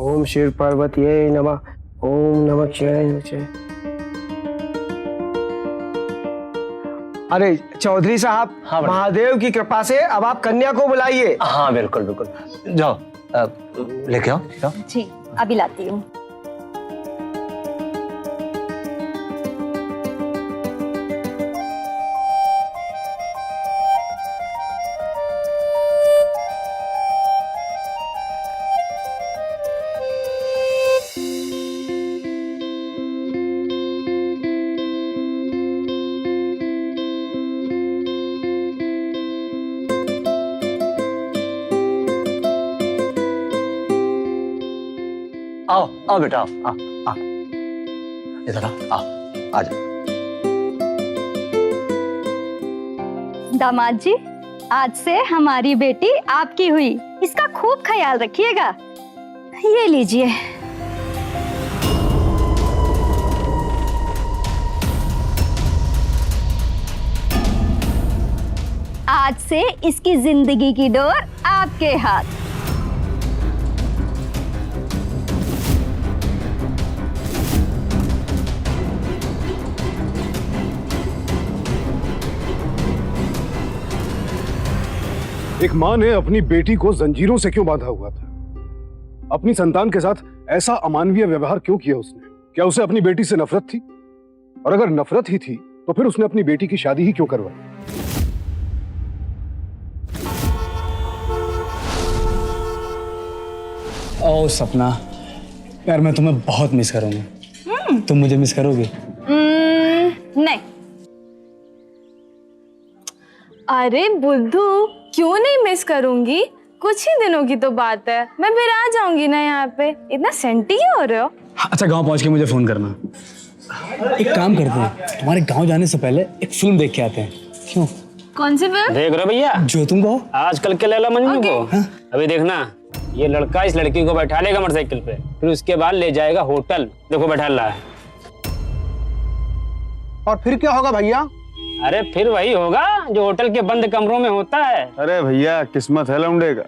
ओम शिव पार्वतीये नमः। ओम नमः शिवाय। अरे चौधरी साहब, हाँ महादेव की कृपा से अब आप कन्या को बुलाइए। हाँ बिल्कुल बिल्कुल, जाओ लेके आओ। जी अभी लाती हूँ। आओ आओ बेटा, आओ आओ आओ, इधर आओ, आओ आ जाओ। दामाद जी, आज से हमारी बेटी आपकी हुई, इसका खूब ख्याल रखिएगा। ये लीजिए। आज से इसकी जिंदगी की डोर आपके हाथ। एक माँ ने अपनी बेटी को जंजीरों से क्यों बांधा हुआ था? अपनी संतान के साथ ऐसा अमानवीय व्यवहार क्यों किया उसने? क्या उसे अपनी बेटी से नफरत थी? और अगर नफरत ही थी तो फिर उसने अपनी बेटी की शादी ही क्यों करवाई? ओ सपना, यार मैं तुम्हें बहुत मिस करूंगा। तुम मुझे मिस करोगी? नहीं। अरे बुद्धू, क्यों नहीं मिस करूंगी? कुछ ही दिनों की तो बात है, मैं फिर आ जाऊंगी ना यहाँ पे। इतना सेंटी क्यों हो रहे हो? अच्छा, गांव पहुंच के मुझे फोन करना। एक काम करते हैं, तुम्हारे गांव जाने से पहले एक फिल्म देख के आते हैं। क्यों? कौन सी फिल्म? देख रहे हो भैया, जो तुम कहो। आजकल के लैला मजनू को। अभी देखना, ये लड़का इस लड़की को बैठा लेगा मोटरसाइकिल पे, फिर उसके बाद ले जाएगा होटल। देखो बैठा रहा है। और फिर क्या होगा भैया? अरे फिर वही होगा जो होटल के बंद कमरों में होता है। अरे भैया, किस्मत है लौंडे का।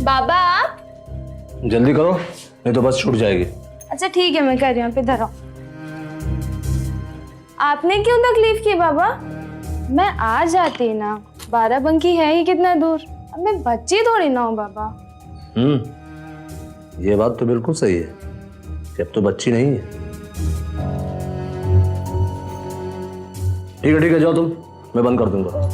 बाबा आप? जल्दी करो नहीं तो बस छूट जाएगी। अच्छा ठीक है, मैं कर रही हूँ। पे धरो। आपने क्यों तकलीफ की बाबा? मैं आ जाती ना, बाराबंकी है ही कितना दूर। अब मैं बच्ची थोड़ी ना हूँ बाबा। ये बात तो बिल्कुल सही है कि अब तो बच्ची नहीं है। ठीक है जाओ तुम, मैं बंद कर दूंगा।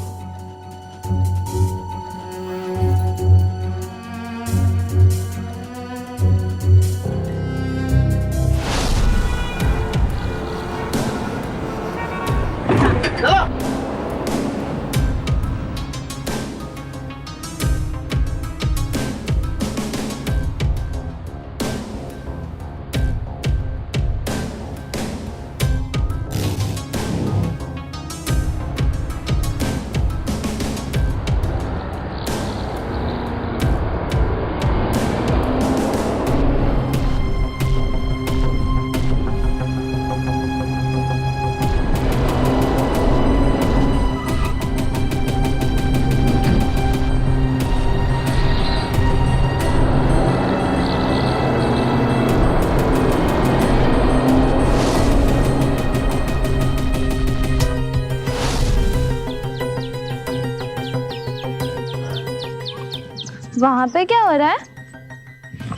वहाँ पे क्या हो रहा है?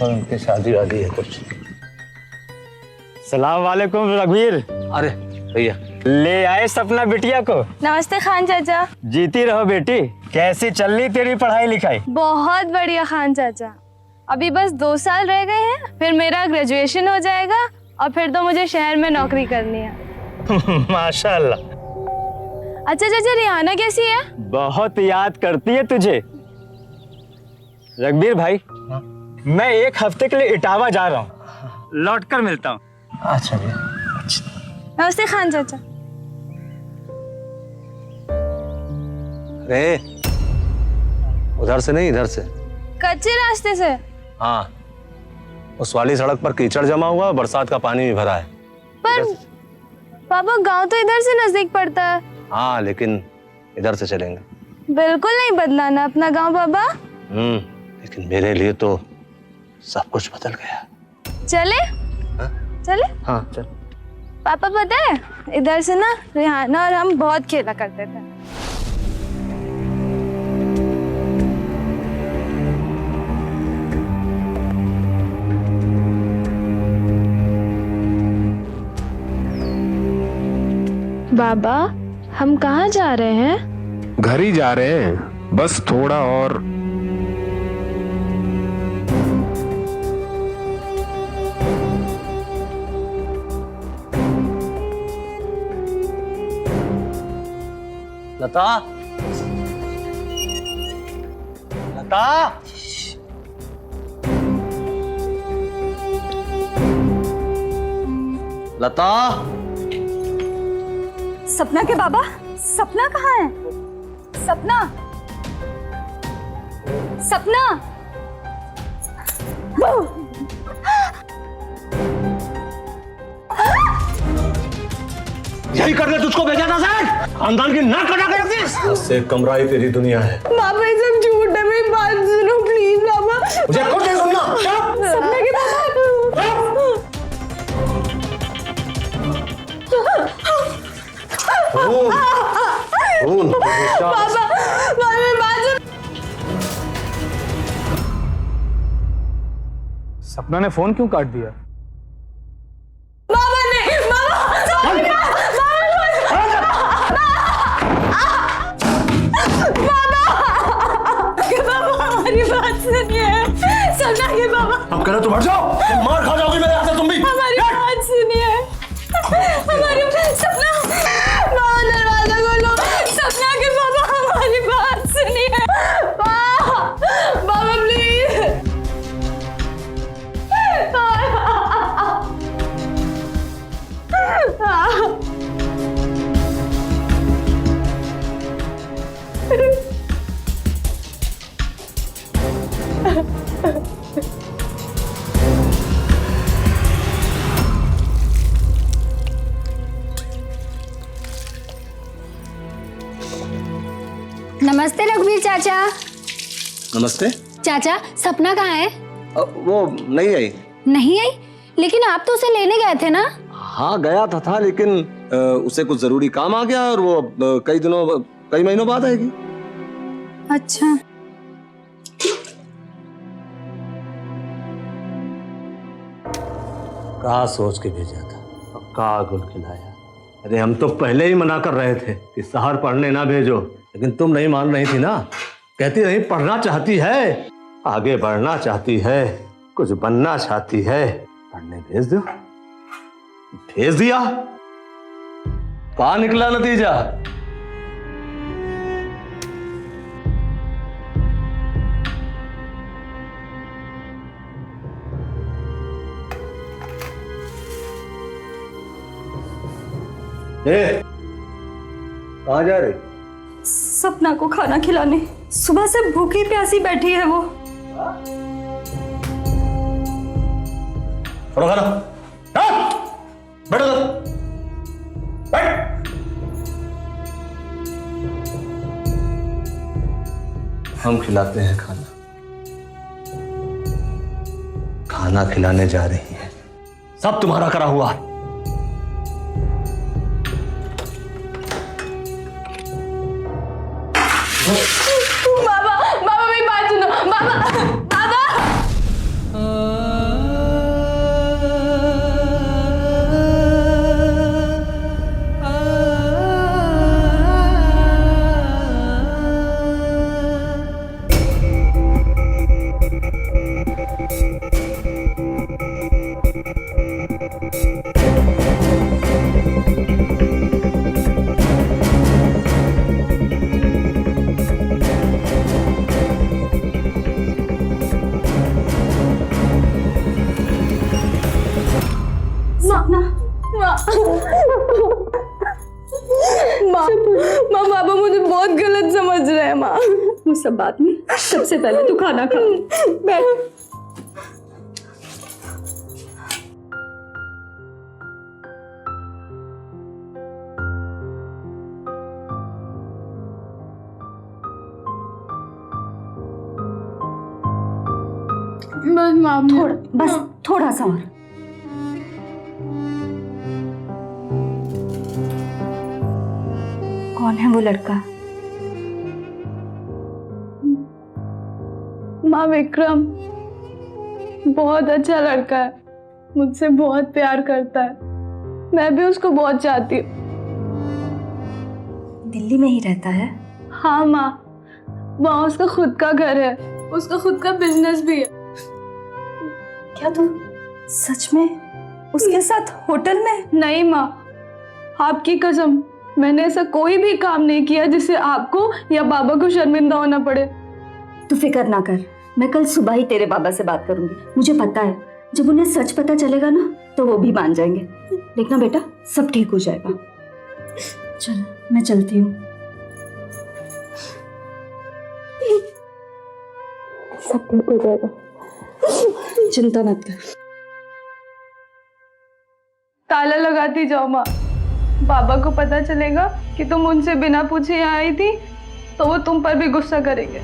उनकी शादी वादी है कुछ। सलाम वालेकुम रघुवीर। अरे भैया, ले आए सपना बिटिया को। नमस्ते खान चाचा। जीती रहो बेटी। कैसी चल रही तेरी पढ़ाई लिखाई? बहुत बढ़िया खान चाचा। अभी बस 2 साल रह गए हैं, फिर मेरा ग्रेजुएशन हो जाएगा और फिर तो मुझे शहर में नौकरी करनी है। माशाल्लाह। अच्छा चाचा, रिहाना कैसी है? बहुत याद करती है तुझे। रघुवीर भाई, मैं 1 हफ्ते के लिए इटावा जा रहा हूँ, लौट कर मिलता हूँ। अच्छा भैया। नमस्ते खान चाचा। अरे उधर से नहीं, इधर से। कच्चे रास्ते से? हाँ, उस वाली सड़क पर कीचड़ जमा हुआ, बरसात का पानी भी भरा है। पर पापा गांव तो इधर से नजदीक पड़ता है। हाँ, लेकिन इधर से चलेंगे। बिल्कुल नहीं बदलाना अपना गांव पापा। लेकिन मेरे लिए तो सब कुछ बदल गया। चले हाँ? चले। हाँ चल। पापा पता है इधर से ना रिहाना और हम बहुत खेला करते थे। बाबा हम कहाँ जा रहे हैं? घर ही जा रहे हैं, बस थोड़ा और। लता, लता, लता। सपना के बाबा, सपना कहाँ है? सपना, सपना। यही करने तुझको भेजा था सर, खानदान की नाक कटा के रख दी। उससे कमरा ही तेरी दुनिया है। बाबा ये सब झूठ है, मेरी बात सुनो प्लीज बाबा। मुझे कुछ नहीं सुनना। सपना के बाबा। बाबा मेरी बात सुनो। सपना ने फोन क्यों काट दिया? बाबा ने बाबा हमारी बात सुनिए। सपना के बाबा, अब करो तुम हट जाओ, मार खा जाओगी मेरे हाथ से तुम भी। हमारी बात सुनिए। हमारी सपना, बाबा दरवाजा खोलो। सपना के बाबा हमारी बात सुनिए। बाबा प्लीज। नमस्ते रघुवीर चाचा। नमस्ते। चाचा सपना कहाँ है? वो नहीं आई। नहीं आई? लेकिन आप तो उसे लेने गए थे ना? हाँ गया था लेकिन उसे कुछ जरूरी काम आ गया और वो कई महीनों बाद आएगी। अच्छा। कहाँ सोच के भेजा था, कहाँ गुल खिलाया। अरे हम तो पहले ही मना कर रहे थे कि शहर पढ़ने ना भेजो, लेकिन तुम नहीं मान रही थी ना। कहती रही पढ़ना चाहती है, आगे बढ़ना चाहती है, कुछ बनना चाहती है, पढ़ने भेज दो। भेज दिया, कहाँ निकला नतीजा? कहाँ जा रही? सपना को खाना खिलाने। सुबह से भूखी प्यासी बैठी है वो। खाना बैठो, बैठ। हम खिलाते हैं खाना। खाना खिलाने जा रही है, सब तुम्हारा करा हुआ। बाबा बाबा मेरी बात सुनो। बाबा बाबा माँ बाबा मुझे बहुत गलत समझ रहे हैं माँ। वो सब बात में सबसे पहले तू खाना खा। बैठ। बस माफ थोड़ा, बस थोड़ा सा और। कौन है वो लड़का? माँ विक्रम बहुत अच्छा लड़का है, मुझसे बहुत प्यार करता है, मैं भी उसको बहुत चाहती हूँ। दिल्ली में ही रहता है? हाँ माँ, वहाँ उसका खुद का घर है, उसका खुद का बिजनेस भी है। क्या तुम सच में उसके साथ होटल में? नहीं माँ, आपकी कसम, मैंने ऐसा कोई भी काम नहीं किया जिससे आपको या बाबा को शर्मिंदा होना पड़े। तू फिक्र ना कर, मैं कल सुबह ही तेरे बाबा से बात करूंगी। मुझे पता है जब उन्हें सच पता चलेगा ना तो वो भी मान जाएंगे। देखना बेटा, सब ठीक हो जाएगा। चल मैं चलती हूँ। सब ठीक हो जाएगा, चिंता मत कर। ताला लगाती जाओ माँ, बाबा को पता चलेगा कि तुम उनसे बिना पूछे यहाँ आई थी तो वो तुम पर भी गुस्सा करेंगे।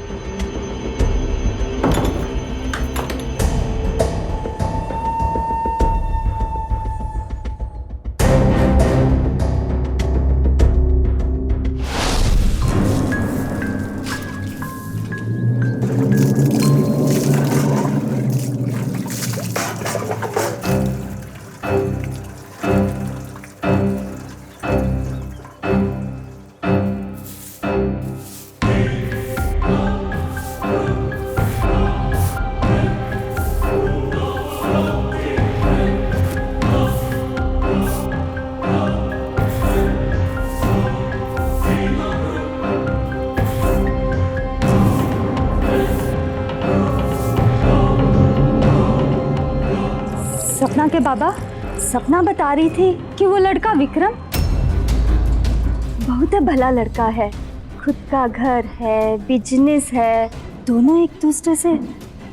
सपना के बाबा, सपना बता रही थी कि वो लड़का विक्रम बहुत भला लड़का है, खुद का घर है, बिजनेस है, दोनों एक दूसरे से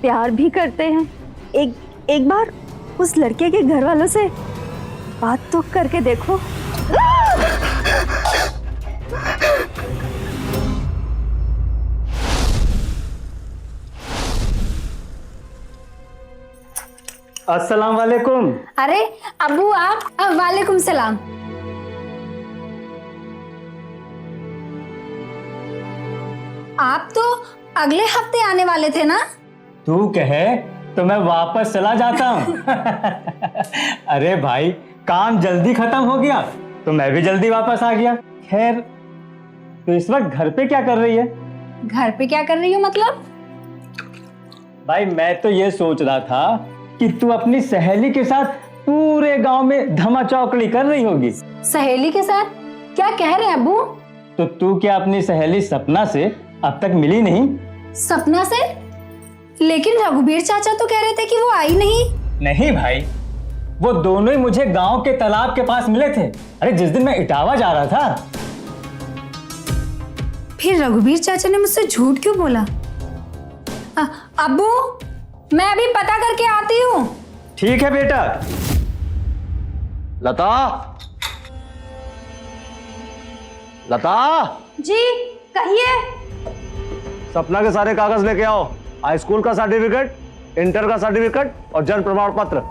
प्यार भी करते हैं। एक बार उस लड़के के घर वालों से बात तो करके देखो। अस्सलाम वालेकुम। अरे अबू आप, वालेकुम सलाम। आप तो अगले हफ्ते आने वाले थे ना? तू कहे तो मैं वापस चला जाता हूँ। अरे भाई, काम जल्दी खत्म हो गया तो मैं भी जल्दी वापस आ गया। खैर, तो इस वक्त घर पे क्या कर रही है? घर पे क्या कर रही हो मतलब? भाई मैं तो ये सोच रहा था कि तू अपनी सहेली के साथ पूरे गांव में धमा चौकड़ी कर रही होगी। सहेली के साथ? क्या कह रहे हैं अबू? तो तू क्या अपनी सहेली सपना से अब तक मिली नहीं? सपना से? लेकिन रघुबीर चाचा तो कह रहे थे कि वो आई नहीं। नहीं भाई, वो दोनों ही मुझे गांव के तालाब के पास मिले थे। अरे जिस दिन मैं इटावा जा रहा था। फिर रघुबीर चाचा ने मुझसे झूठ क्यों बोला? अबू, मैं अभी पता करके आती हूँ। ठीक है बेटा। लता, लता, जी कहिए। सपना के सारे कागज लेके आओ। हाई स्कूल का सर्टिफिकेट, इंटर का सर्टिफिकेट और जन्म प्रमाण पत्र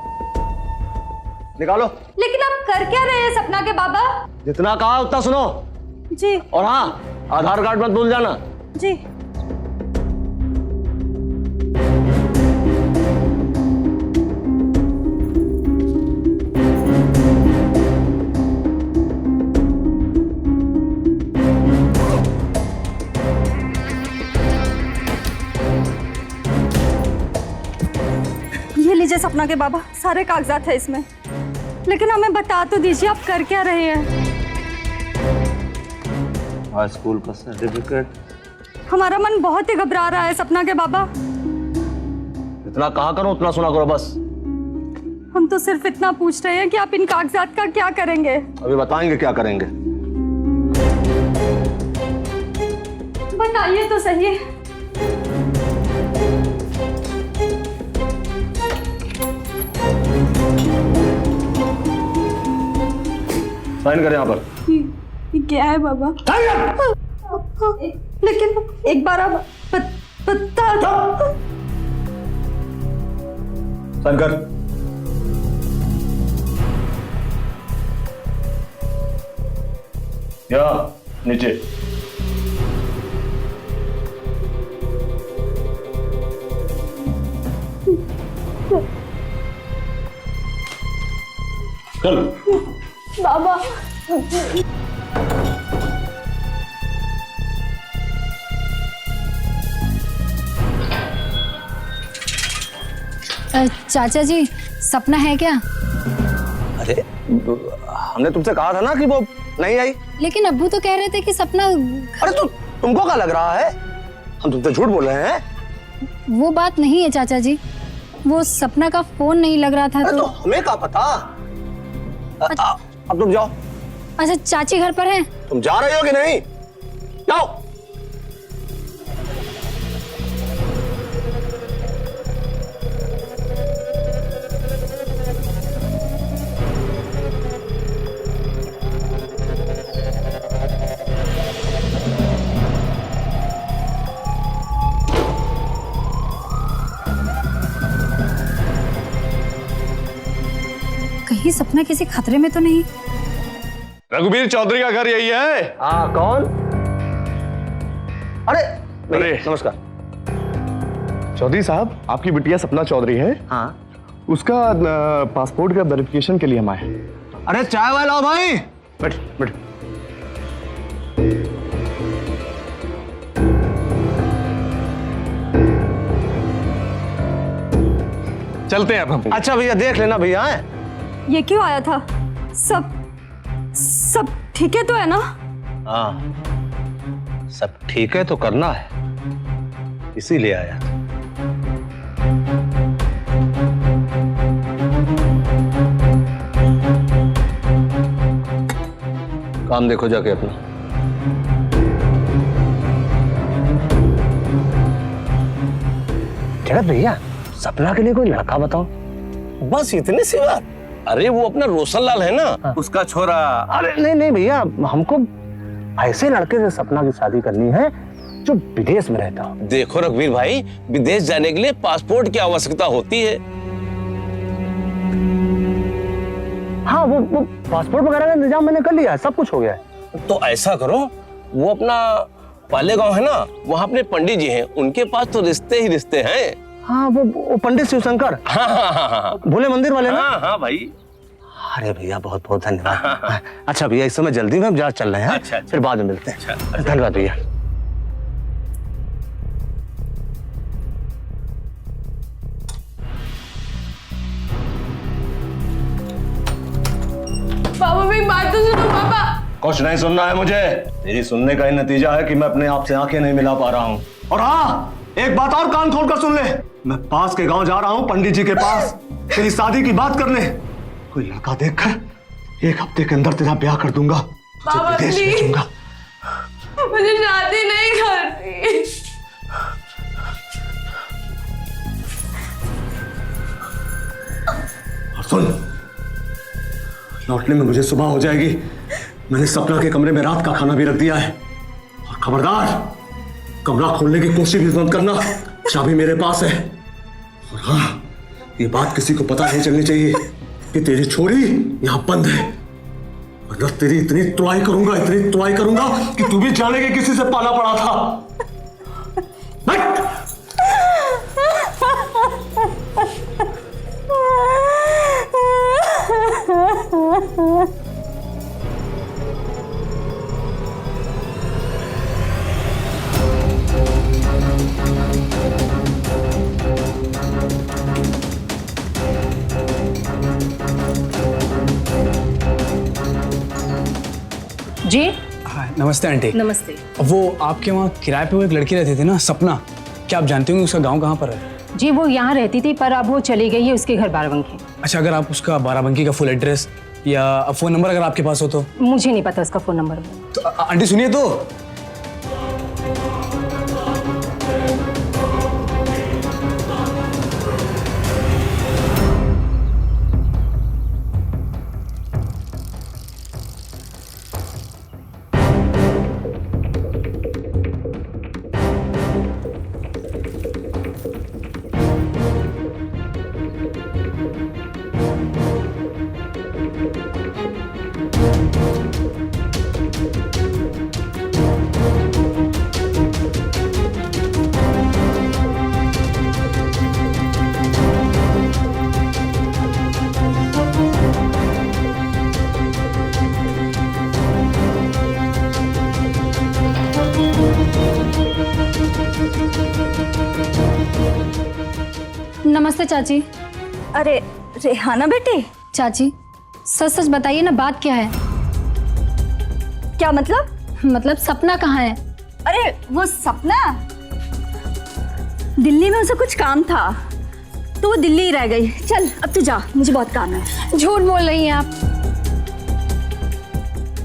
निकालो। लेकिन आप कर क्या रहे हैं सपना के बाबा? जितना कहा उतना सुनो। जी। और हाँ, आधार कार्ड मत भूल जाना। जी। ये लीजिए सपना के बाबा, सारे कागजात है इसमें। लेकिन हमें बता तो दीजिए आप कर क्या रहे हैं? हाई स्कूल का सर्टिफिकेट। हमारा मन बहुत ही घबरा रहा है सपना के बाबा। इतना कहा करो उतना सुना करो बस। हम तो सिर्फ इतना पूछ रहे हैं कि आप इन कागजात का क्या करेंगे? अभी बताएंगे क्या करेंगे। बताइए तो सही। साइन करें यहाँ पर। ये क्या है बाबा? लेकिन एक बार आप बता दो। शंकर, या नीचे। चल। बाबा चाचा जी, सपना है क्या? अरे हमने तुमसे कहा था ना कि वो नहीं आई। लेकिन अब्बू तो कह रहे थे कि सपना। अरे तुमको क्या लग रहा है? हम तुमसे झूठ बोल रहे हैं? वो बात नहीं है चाचा जी, वो सपना का फोन नहीं लग रहा था। अरे तो हमें क्या पता। अब तुम जाओ। अच्छा, चाची घर पर हैं? तुम जा रहे हो कि नहीं? जाओ। कहीं सपना किसी खतरे में तो नहीं? रघुवीर चौधरी का घर यही है? हाँ, कौन? अरे नमस्कार। चौधरी साहब, आपकी बिटिया सपना चौधरी है। हाँ। उसका पासपोर्ट का वेरिफिकेशन के लिए हम आए हैं। अरे चाय वाला लाओ भाई। बैठ बैठ। चलते हैं अब हम। अच्छा भैया, देख लेना भैया। ये क्यों आया था? सब ठीक है तो है ना? हाँ, सब ठीक है तो करना है, इसीलिए आया था। काम देखो जाके अपना। जगत भैया, सपना के लिए कोई लड़का बताओ। बस इतनी सी बात। अरे वो अपना रोशन लाल है ना, उसका छोरा। अरे नहीं भैया, हमको ऐसे लड़के से सपना की शादी करनी है जो विदेश में रहता हो। देखो रघुवीर भाई, विदेश जाने के लिए पासपोर्ट की आवश्यकता होती है। हाँ, वो पासपोर्ट वगैरह का इंतजाम मैंने कर लिया है, सब कुछ हो गया है। तो ऐसा करो, वो अपना पाले गांव है ना, वहाँ अपने पंडित जी हैं, उनके पास तो रिश्ते ही रिश्ते हैं। हाँ, वो पंडित शिवशंकर। हाँ, भोले मंदिर वाले ना। हाँ भाई। अरे भैया, बहुत बहुत धन्यवाद। अच्छा भैया, इस समय जल्दी में हम जहाँ चल रहे हैं। अच्छा, फिर बाद में मिलते हैं। धन्यवाद भैया। पापा मेरी बात तो सुनो पापा। कुछ नहीं सुनना है मुझे। तेरी सुनने का ही नतीजा है कि मैं अपने आप से आंखें नहीं मिला पा रहा हूँ। और हाँ, एक बात और कान खोल कर सुन ले। मैं पास के गांव जा रहा हूँ, पंडित जी के पास, तेरी शादी की बात करने। कोई लड़का देखकर 1 हफ्ते के अंदर तेरा ब्याह कर दूंगा, पापा विदेश भेजूंगा। मुझे शादी नहीं करनी। और सुन, लौटने में मुझे सुबह हो जाएगी। मैंने सपना के कमरे में रात का खाना भी रख दिया है। और खबरदार, कमरा खोलने की कोशिश भी मत करना, चाबी मेरे पास है। और हाँ, ये बात किसी को पता नहीं चलनी चाहिए कि तेरी छोरी यहां बंद है, वरना तेरी इतनी तुड़ाई करूंगा कि तू भी जाने के किसी से पाला पड़ा था। जी हाँ, नमस्ते आंटी। नमस्ते। वो आपके वहाँ किराए पे वो एक लड़की रहती थी ना, सपना, क्या आप जानते होंगे उसका गांव कहाँ पर है? जी वो यहाँ रहती थी, पर अब वो चली गई है, उसके घर बाराबंकी। अच्छा, अगर आप उसका बाराबंकी का फुल एड्रेस या फ़ोन नंबर अगर आपके पास हो तो? मुझे नहीं पता उसका फ़ोन नंबर। तो आंटी सुनिए तो। चाची। अरे रेहाना बेटी, चाची सच सच बताइए ना, बात क्या है? क्या मतलब? मतलब सपना कहाँ है? अरे वो सपना, दिल्ली में उसे कुछ काम था तो वो दिल्ली ही रह गई। चल अब तू जा, मुझे बहुत काम है। झूठ बोल रही हैं आप।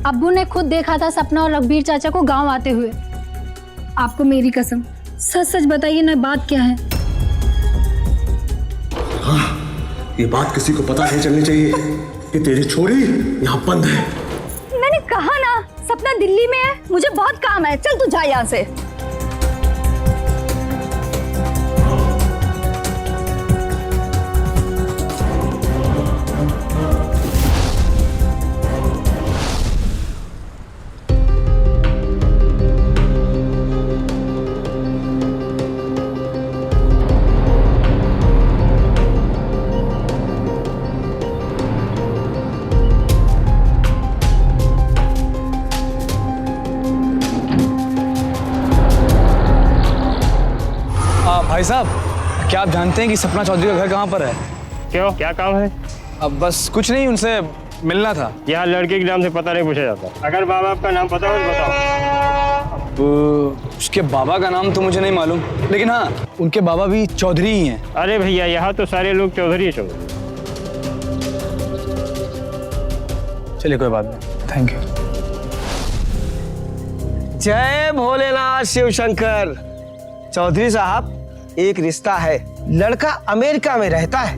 अब्बू ने खुद देखा था सपना और रघुवीर चाचा को गांव आते हुए। आपको मेरी कसम, सच सच बताइए ना, बात क्या है? हाँ, ये बात किसी को पता नहीं चलनी चाहिए कि तेरी छोरी यहाँ बंद है। मैंने कहा ना, सपना दिल्ली में है, मुझे बहुत काम है। चल तू जा यहाँ से। भाई साहब, क्या आप जानते हैं कि सपना चौधरी का घर कहाँ पर है? क्यों, क्या काम है? अब बस कुछ नहीं, उनसे मिलना था। यहाँ लड़के के नाम से पता नहीं पूछा जाता। अगर माँ बाप का नाम पता हो तो बताओ। अब उसके बाबा का नाम तो मुझे नहीं मालूम, लेकिन हाँ, उनके बाबा भी चौधरी ही हैं। अरे भैया, यहाँ तो सारे लोग चौधरी चौधरी। चलिए कोई बात नहीं, थैंक यू। जय भोलेनाथ शिव शंकर। चौधरी साहब, एक रिश्ता है, लड़का अमेरिका में रहता है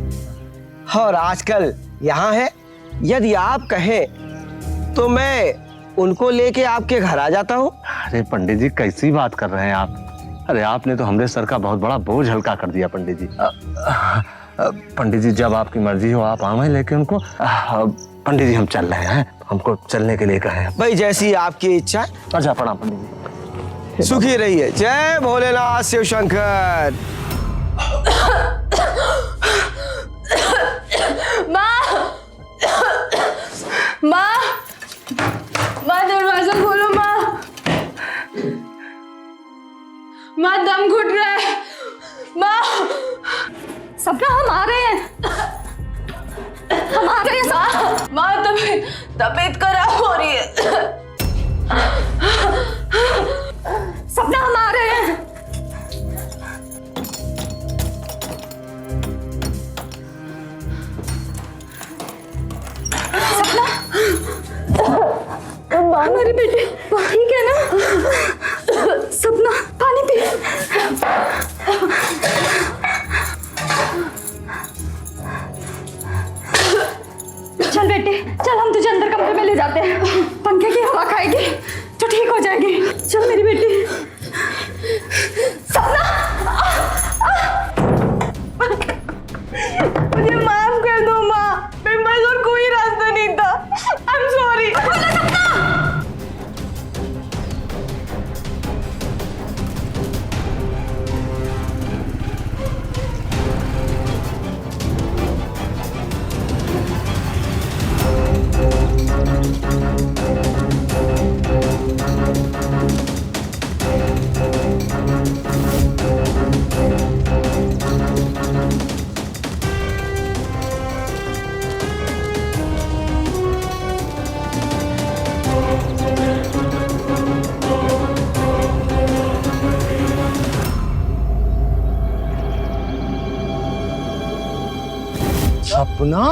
और आजकल यहाँ है। यदि आप कहें तो मैं उनको लेके आपके घर आ जाता हूँ। अरे पंडित जी, कैसी बात कर रहे हैं आप? अरे आपने तो हमारे सर का बहुत बड़ा बोझ हल्का कर दिया पंडित जी। पंडित जी, जब आपकी मर्जी हो आप आवे लेके उनको। पंडित जी, हम चल रहे हैं, हमको चलने के लिए कहे। भाई जैसी आपकी इच्छा। अच्छा प्रणाम पंडित जी। सुखी रहिए। जय भोलेनाथ शिव शंकर। माँ दरवाजा खोलो। माँ दम घुट रहा है। माँ, सपना हम आ रहे हैं, हम आ रहे हैं। माँ तबीयत खराब हो रही है। सपना हम आ रहे हैं। सपना, हमारी बेटी ठीक है ना? सपना पानी पी। चल बेटे, चल हम तुझे अंदर कमरे में ले जाते हैं। पंखे की हवा खाएगी तो ठीक हो जाएगी। चल मेरी बेटी। सपना, मुझे माफ कर दो माँ, मेरे पास और कोई रास्ता नहीं था। I'm sorry। सपना,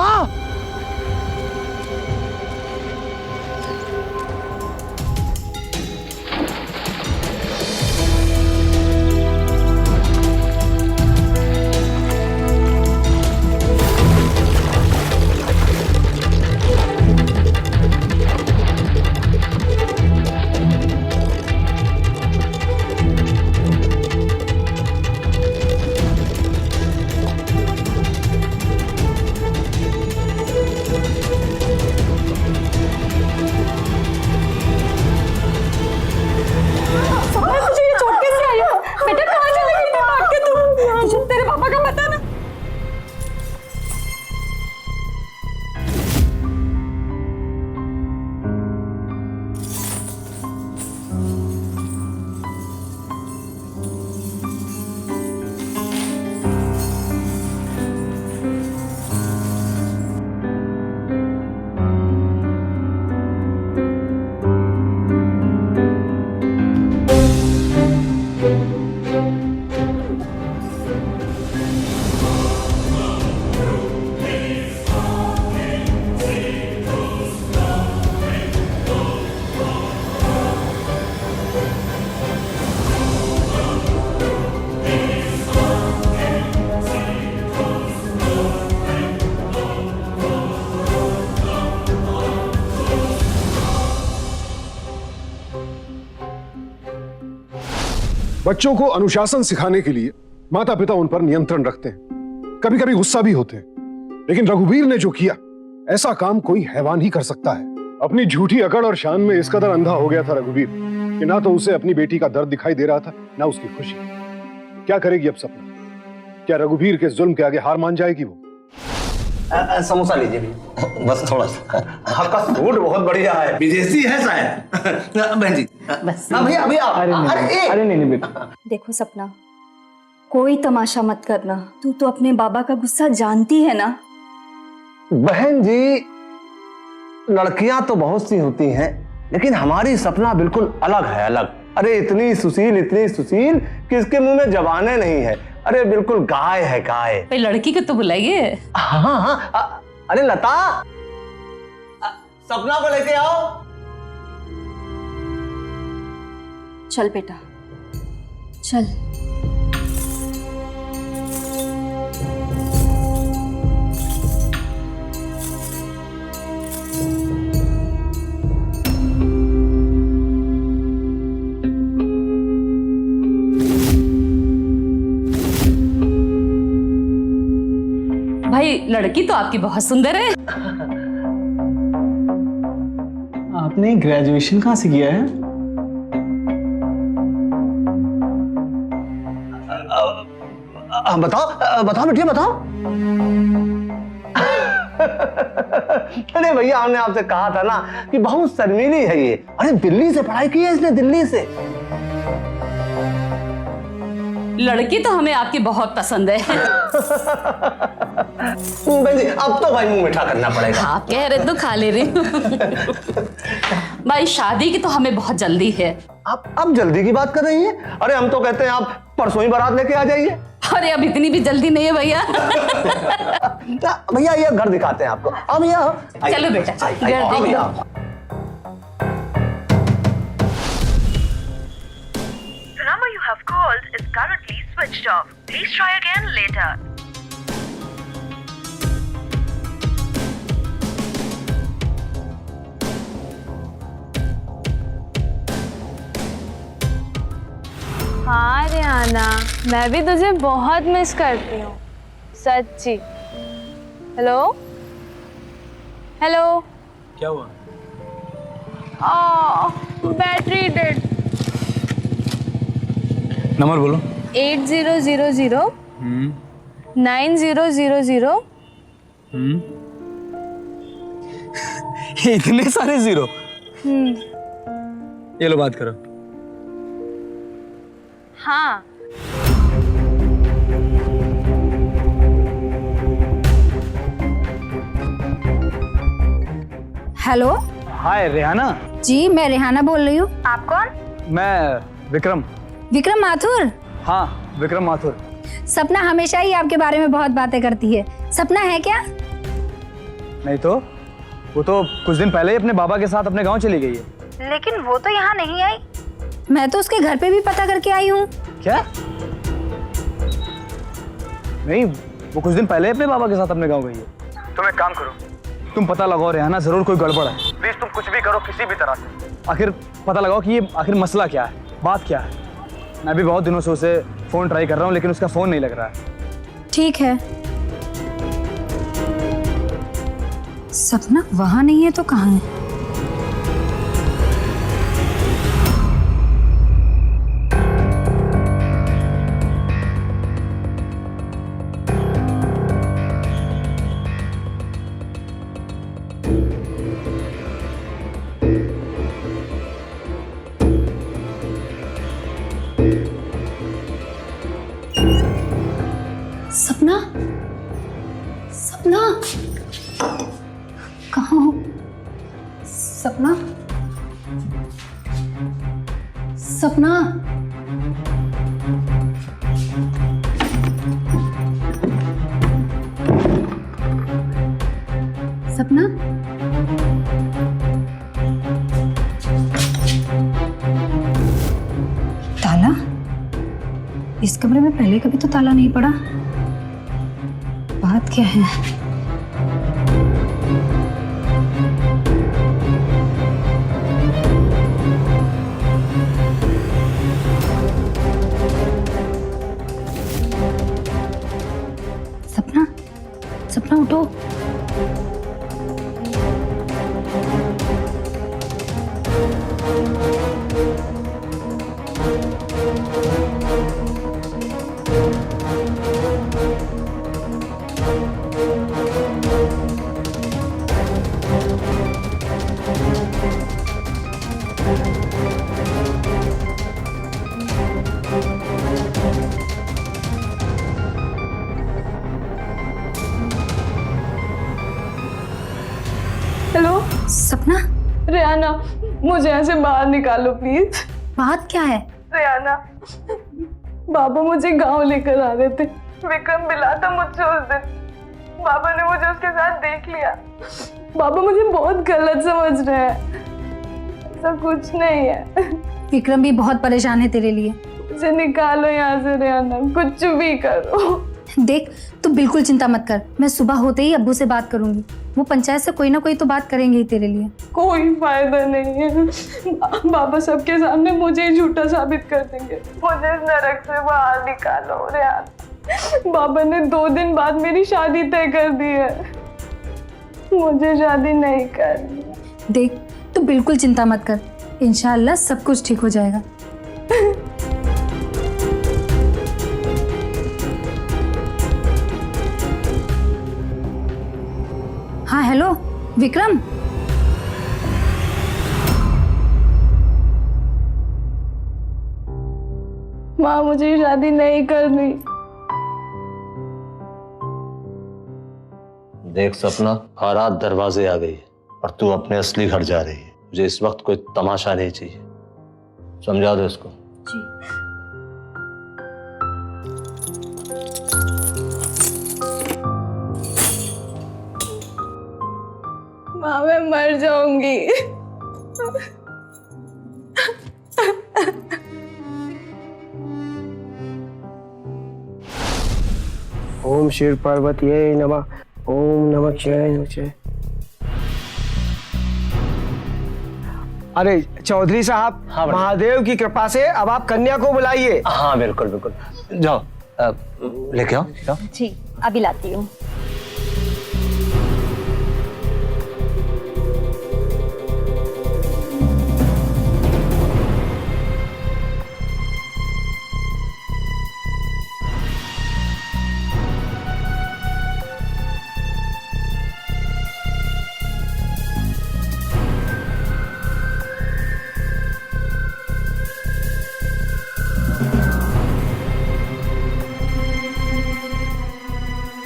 बच्चों को अनुशासन सिखाने के लिए माता पिता उन पर नियंत्रण रखते हैं, कभी कभी गुस्सा भी होते हैं, लेकिन रघुवीर ने जो किया ऐसा काम कोई हैवान ही कर सकता है। अपनी झूठी अकड़ और शान में इस कदर अंधा हो गया था रघुवीर कि ना तो उसे अपनी बेटी का दर्द दिखाई दे रहा था, ना उसकी खुशी। क्या करेगी अब सपना? क्या रघुवीर के जुल्म के आगे हार मान जाएगी वो? समोसा लीजिए भी, बस थोड़ा सा। आपका सूट बहुत बढ़िया है, विदेशी है शायद। बहन जी भैया अभी अरे नहीं बेटा। देखो सपना, कोई तमाशा मत करना। तू तो अपने बाबा का गुस्सा जानती है ना। बहन जी, लड़कियां तो बहुत सी होती हैं, लेकिन हमारी सपना बिल्कुल अलग है, अलग। अरे इतनी सुशील कि इसके मुंह में जबाने नहीं है। अरे बिल्कुल गाय है, गाय। लड़की को तो बुलाइए। हाँ, अरे लता, सपना को लेके आओ। चल बेटा चल। भाई लड़की तो आपकी बहुत सुंदर है। आपने ग्रेजुएशन कहाँ से किया है? बताओ बेटिया, बताओ। अरे भैया, हमने आपसे कहा था ना कि बहुत शर्मीली है ये। अरे दिल्ली से पढ़ाई की है इसने, दिल्ली से। लड़की तो हमें आपकी बहुत पसंद है। अब तो भाई मुंह मीठा करना पड़ेगा। आप कह रहे तो खा ले रही। भाई शादी की तो हमें बहुत जल्दी है। आप जल्दी की बात कर रही हैं? अरे हम तो कहते हैं आप परसों ही बारात लेके आ जाइए। अरे अब इतनी भी जल्दी नहीं है भैया। भैया ये घर दिखाते हैं आपको। अब भैया चलो बेटा, घर देख लो। The number you have called is currently switched off. Please try again later. हाँ रियाना, मैं भी तुझे बहुत मिस करती हूँ, सच्ची। Hello hello. क्या हुआ? Battery dead. नंबर बोलो। 8000 9000। इतने सारे जीरो। ये लो बात करो। हाँ हेलो। हाय रेहाना। जी मैं रेहाना बोल रही हूँ। आप कौन? मैं विक्रम। विक्रम माथुर? हाँ, विक्रम माथुर। सपना हमेशा ही आपके बारे में बहुत बातें करती है। सपना है क्या? नहीं तो, वो तो कुछ दिन पहले ही अपने बाबा के साथ अपने गांव चली गई है। लेकिन वो तो यहाँ नहीं आई। मैं तो उसके घर पे भी पता करके आई हूँ। क्या? नहीं, वो कुछ दिन पहले अपने बाबा के साथ अपने गांव गई है। तुम एक काम करो, तुम पता लगाओ रेहाना, जरूर कोई गड़बड़ है। प्लीज तुम कुछ भी करो, किसी भी तरह से आखिर पता लगाओ कि ये आखिर मसला क्या है, बात क्या है। मैं भी बहुत दिनों से उसे फोन ट्राई कर रहा हूँ, लेकिन उसका फोन नहीं लग रहा है। ठीक है। सपना वहां नहीं है तो कहाँ है? सपना, सपना कहाँ हो? सपना, सपना, सपना, ताला? इस कमरे में पहले कभी तो ताला नहीं पड़ा। बात क्या है? सपना उठो। हेलो सपना, रियाना, मुझे यहाँ से बाहर निकालो प्लीज। बात क्या है? रियाना, बाबा मुझे गांव लेकर आ रहे थे। विक्रम मिला था मुझसे उस दिन। बाबा ने मुझे उसके साथ देख लिया। बाबा मुझे बहुत गलत समझ रहे हैं। ऐसा कुछ नहीं है। विक्रम भी बहुत परेशान है तेरे लिए। मुझे निकालो यहाँ से रियाना, कुछ भी करो। देख, तू बिल्कुल चिंता मत कर। मैं सुबह होते ही अब्बू से बात करूंगी। वो पंचायत से कोई ना कोई तो बात करेंगे ही तेरे लिए। कोई फायदा नहीं है। बाबा सबके सामने मुझे ही झूठा साबित कर देंगे। मुझे इस नरक से बाहर निकालो रियाना। बाबा ने 2 दिन बाद मेरी शादी तय कर दी है। मुझे शादी नहीं करनी। देख, तू बिल्कुल चिंता मत कर। इंशाअल्लाह सब कुछ ठीक हो जाएगा। हाँ हेलो विक्रम। माँ, मुझे शादी नहीं करनी। देख सपना, बारात दरवाजे आ गई है और तू अपने असली घर जा रही है। मुझे इस वक्त कोई तमाशा नहीं चाहिए। समझा दो इसको। जी। माँ, मैं मर जाऊंगी। ओम शिव पार्वतीये नमः। ओम नमः शिवाय नमः शिवाय। अरे चौधरी साहब, हाँ, महादेव की कृपा से अब आप कन्या को बुलाइए। हाँ बिल्कुल बिल्कुल, जाओ लेके आओ। जाओ। जी, अभी लाती हूँ।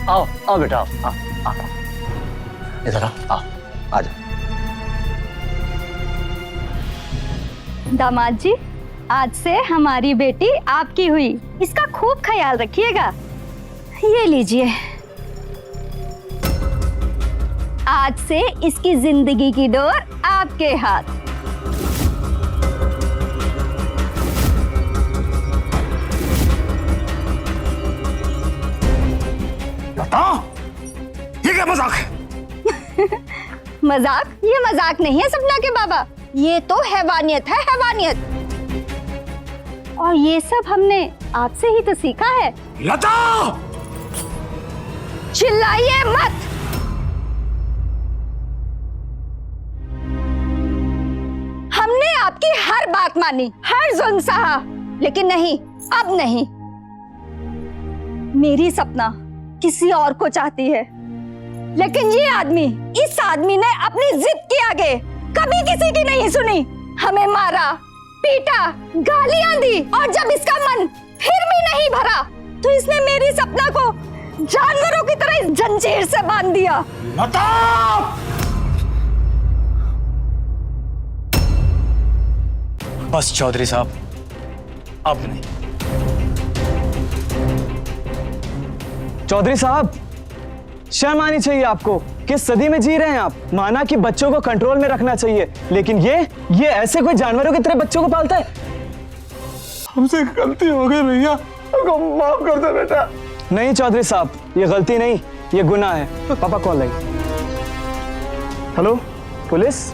आओ आओ बेटा, आओ आओ इधर आओ, आ जाओ। दामाद जी, आज से हमारी बेटी आपकी हुई। इसका खूब ख्याल रखिएगा। ये लीजिए। आज से इसकी जिंदगी की डोर आपके हाथ। ये क्या मजाक है? मजाक? ये मजाक नहीं है सपना के बाबा, ये तो हैवानियत है, हैवानियत। और ये सब हमने आपसे ही तो सीखा है। लता! चिल्लाइए मत। हमने आपकी हर बात मानी, हर जुल्म सहा, लेकिन नहीं, अब नहीं। मेरी सपना किसी और को चाहती है, लेकिन ये आदमी, इस आदमी ने अपनी जिद के आगे कभी किसी की नहीं सुनी। हमें मारा, पीटा, गालियां दी, और जब इसका मन फिर भी नहीं भरा तो इसने मेरी सपना को जानवरों की तरह इस जंजीर से बांध दिया। लता! बस चौधरी साहब, अब नहीं। चौधरी साहब, शर्म आनी चाहिए आपको। किस सदी में जी रहे हैं आप? माना कि बच्चों को कंट्रोल में रखना चाहिए, लेकिन ये ऐसे कोई जानवरों की तरह बच्चों को पालता है। हमसे गलती हो गई भैया, हमको माफ कर दे बेटा। नहीं चौधरी साहब, ये गलती नहीं, ये गुनाह है। पापा कॉल लगी। Hello police.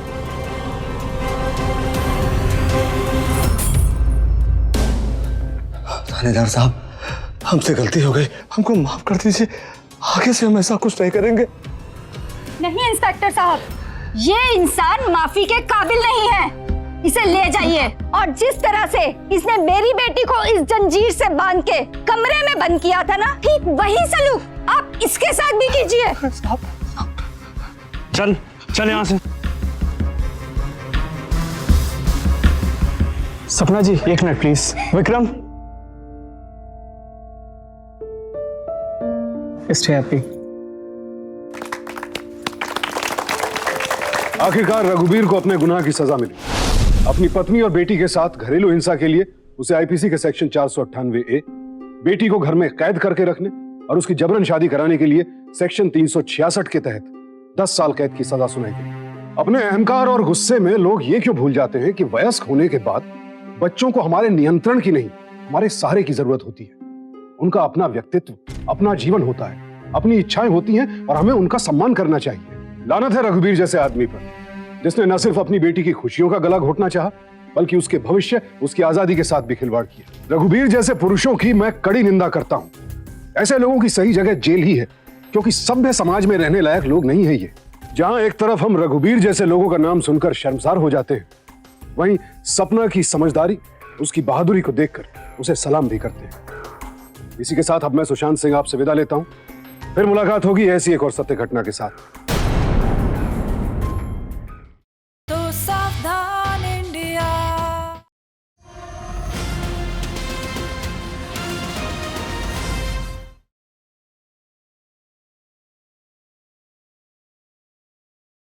थानेदार साहब, हमसे गलती हो गई, हमको माफ कर दीजिए। आगे से हम ऐसा कुछ नहीं करेंगे। नहीं इंस्पेक्टर साहब, ये इंसान माफी के काबिल नहीं है। इसे ले जाइए और जिस तरह से इसने मेरी बेटी को इस जंजीर से बांध के कमरे में बंद किया था ना, ठीक वही सलूक आप इसके साथ भी कीजिए। चल चल यहाँ से। सपना जी एक minute please. Vikram, stay happy. आखिरकार रघुवीर को अपने गुनाह की सजा मिली। अपनी पत्नी और बेटी के साथ घरेलू हिंसा के लिए उसे आईपीसी के सेक्शन 498A, बेटी को घर में कैद करके रखने और उसकी जबरन शादी कराने के लिए सेक्शन 366 के तहत 10 साल कैद की सजा सुनाई गई। अपने अहंकार और गुस्से में लोग ये क्यों भूल जाते हैं कि वयस्क होने के बाद बच्चों को हमारे नियंत्रण की नहीं, हमारे सहारे की जरूरत होती है। उनका अपना व्यक्तित्व, अपना जीवन होता है, अपनी इच्छाएं होती हैं और हमें उनका सम्मान करना चाहिए। लानत है रघुवीर जैसे आदमी पर, जिसने न सिर्फ अपनी बेटी की खुशियों का गला घोटना चाहा, बल्कि उसके भविष्य, उसकी आजादी के साथ भी खिलवाड़ किया। रघुवीर जैसे पुरुषों की मैं कड़ी निंदा करता हूं। ऐसे लोगों की सही जगह जेल ही है, क्योंकि सभ्य समाज में रहने लायक लोग नहीं है ये। जहां एक तरफ हम रघुवीर जैसे लोगों का नाम सुनकर शर्मसार हो जाते हैं, वहीं सपना की समझदारी, उसकी बहादुरी को देखकर उसे सलाम भी करते हैं। इसी के साथ अब मैं सुशांत सिंह आपसे विदा लेता हूं। फिर मुलाकात होगी ऐसी एक और सत्य घटना के साथ।